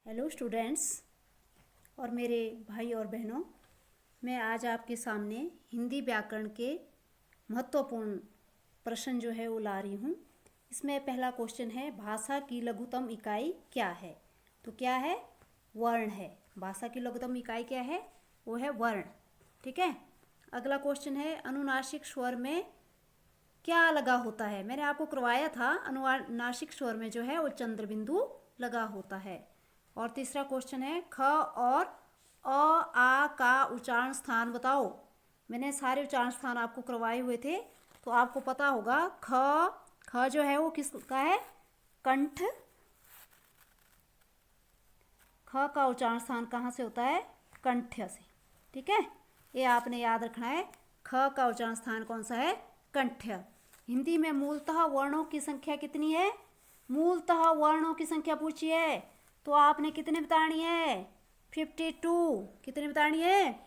Hello students और मेरे भाई और बहनों, मैं आज आपके सामने हिंदी व्याकरण के महत्वपूर्ण प्रश्न जो है वो ला रही हूँ। इसमें पहला क्वेश्चन है, भाषा की लघुतम इकाई क्या है? तो क्या है? वर्ण है। भाषा की लघुतम इकाई क्या है? वो है वर्ण। ठीक है। अगला क्वेश्चन है, अनुनासिक स्वर में क्या लगा होता है? मैंने आपको करवाया था, अनुनासिक स्वर में जो है वो चंद्र बिंदु लगा होता है। और तीसरा क्वेश्चन है, ख और आ का उच्चारण स्थान बताओ। मैंने सारे उच्चारण स्थान आपको करवाए हुए थे, तो आपको पता होगा ख जो है वो किसका है? कंठ। ख का उच्चारण स्थान कहाँ से होता है? कंठ से। ठीक है, ये आपने याद रखना है। ख का उच्चारण स्थान कौन सा है? कंठ। हिंदी में मूलतः वर्णों की संख्या कितनी है? मूलतः वर्णों की संख्या पूछी है तो आपने कितने बतानी है? 52। कितने बतानी है?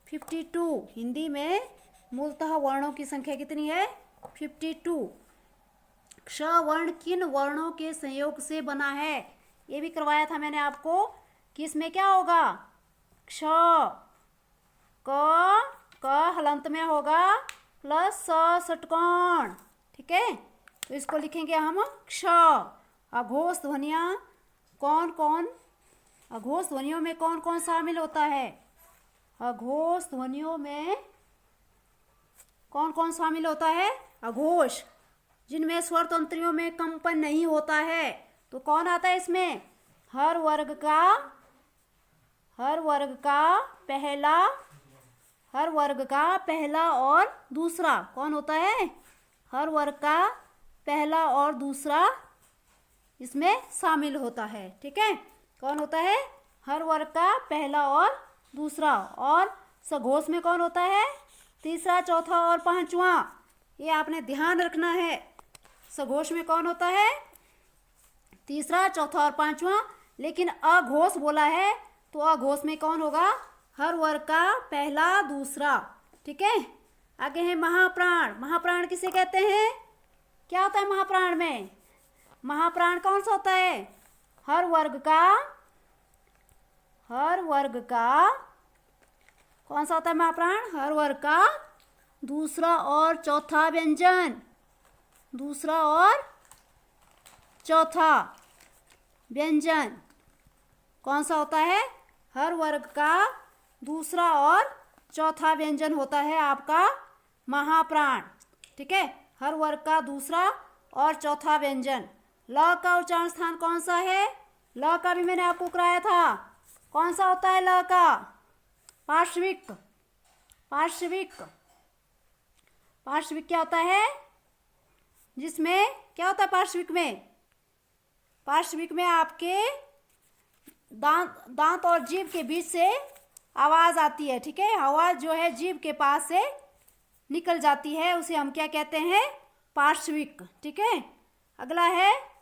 52। हिंदी में मूलतः वर्णों की संख्या कितनी है? 52। क्ष वर्ण किन वर्णों के संयोग से बना है? ये भी करवाया था मैंने आपको कि इसमें क्या होगा? क्ष क हलंत में होगा प्लस स षटकोण। ठीक है, तो इसको लिखेंगे हम क्ष। अघोष ध्वनियाँ कौन कौन? अघोष ध्वनियों में कौन कौन शामिल होता है? अघोष ध्वनियों में कौन कौन शामिल होता है? अघोष जिनमें स्वर तंत्रियों में कंपन नहीं होता है, तो कौन आता है इसमें? हर वर्ग का पहला और दूसरा कौन होता है? हर वर्ग का पहला और दूसरा इसमें शामिल होता है। ठीक है, कौन होता है? हर वर्ग का पहला और दूसरा। और सघोष में कौन होता है? तीसरा, चौथा और पांचवा। ये आपने ध्यान रखना है। सघोष में कौन होता है? तीसरा, चौथा और पांचवा। लेकिन अघोष बोला है तो अघोष में कौन होगा? हर वर्ग का पहला, दूसरा। ठीक है, आगे है महाप्राण। महाप्राण किसे कहते हैं? क्या होता है महाप्राण में? महाप्राण कौन सा होता है? हर वर्ग का कौन सा होता है महाप्राण? हर वर्ग का दूसरा और चौथा व्यंजन। दूसरा और चौथा व्यंजन कौन सा होता है? हर वर्ग का दूसरा और चौथा व्यंजन होता है आपका महाप्राण। ठीक है, हर वर्ग का दूसरा और चौथा व्यंजन। ल का उच्चारण स्थान कौन सा है? ल का भी मैंने आपको कराया था। कौन सा होता है ल का? पार्श्विक। पार्श्विक क्या होता है? जिसमें क्या होता है पार्श्विक में? पार्श्विक में आपके दांत और जीभ के बीच से आवाज आती है। ठीक है, आवाज जो है जीभ के पास से निकल जाती है, उसे हम क्या कहते हैं? पार्श्विक। ठीक है, अगला है,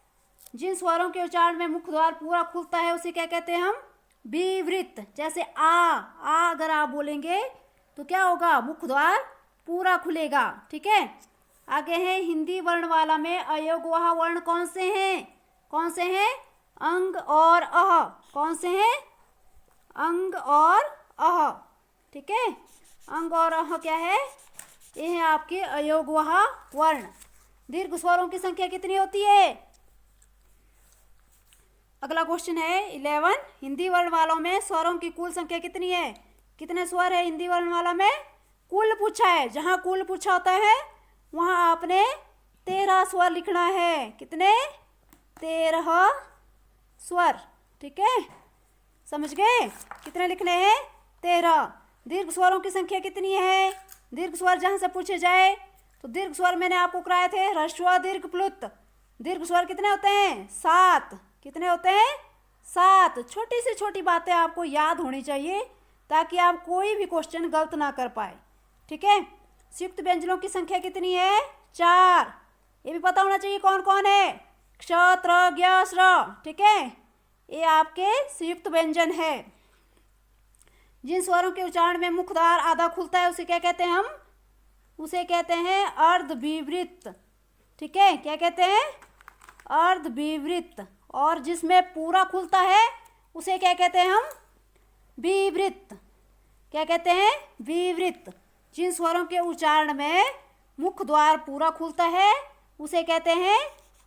जिन स्वरों के उच्चारण में मुख द्वार पूरा खुलता है उसे क्या कहते हैं हम? विवृत। जैसे आ अगर आप बोलेंगे तो क्या होगा? मुख द्वार पूरा खुलेगा। ठीक है, आगे है, हिंदी वर्णमाला में अयोगवाह वर्ण कौन से हैं? कौन से हैं? अंग और अह। कौन से हैं? अंग और अह। ठीक है, अंग और अह क्या है? ये है आपके अयोगवाह वर्ण। दीर्घ स्वरों की संख्या कितनी होती है? अगला क्वेश्चन है 11, हिंदी वर्णमाला में स्वरों की कुल संख्या कितनी है? कितने स्वर है हिंदी वर्णमाला में? कुल पूछा है। जहां कुल पूछा होता है वहां आपने 13 स्वर लिखना है। कितने? 13 स्वर। ठीक है, समझ गए? कितने लिखने हैं? 13। दीर्घ स्वरों की संख्या कितनी है? दीर्घ स्वर जहां से पूछे जाए तो दीर्घ स्वर मैंने आपको कराए थे, ह्रस्व दीर्घ प्लुत। दीर्घ स्वर कितने होते हैं? 7। कितने होते हैं? 7। छोटी से छोटी बातें आपको याद होनी चाहिए ताकि आप कोई भी क्वेश्चन गलत ना कर पाए। ठीक है, संयुक्त व्यंजनों की संख्या कितनी है? 4। ये भी पता होना चाहिए कौन कौन है? क्ष, त्र, ज्ञ, श्र। ठीक है, ये आपके संयुक्त व्यंजन है। जिन स्वरों के उच्चारण में मुख द्वार आधा खुलता है उसे क्या कहते हैं हम? उसे कहते हैं अर्धविवृत। ठीक है, क्या कहते हैं? अर्धविवृत। और जिसमें पूरा खुलता है उसे क्या कहते हैं हम? विवृत। क्या कहते हैं? विवृत। जिन स्वरों के उच्चारण में मुख द्वार पूरा खुलता है उसे कहते हैं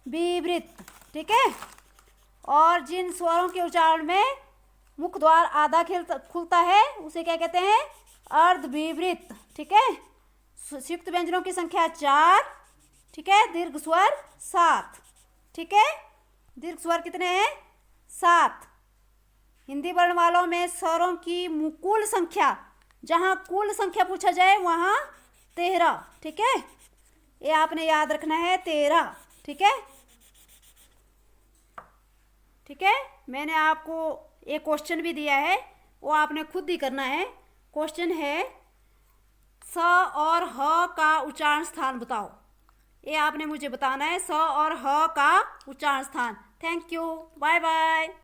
विवृत। ठीक है। और जिन स्वरों के उच्चारण में मुख द्वार आधा खुलता है उसे क्या कहते हैं? अर्धविवृत। ठीक है। संयुक्त व्यंजनों की संख्या 4। ठीक है। दीर्घ स्वर 7। ठीक है। दीर्घ स्वर कितने हैं? 7। हिंदी वर्ण वालों में स्वरों की कुल संख्या, जहाँ कुल संख्या पूछा जाए वहाँ 13। ठीक है। ये आपने याद रखना है, 13। ठीक है। ठीक है। मैंने आपको एक क्वेश्चन भी दिया है, वो आपने खुद ही करना है। क्वेश्चन है स और ह का उच्चारण स्थान बताओ। ये आपने मुझे बताना है, स और ह का उच्चारण स्थान। Thank you. Bye bye.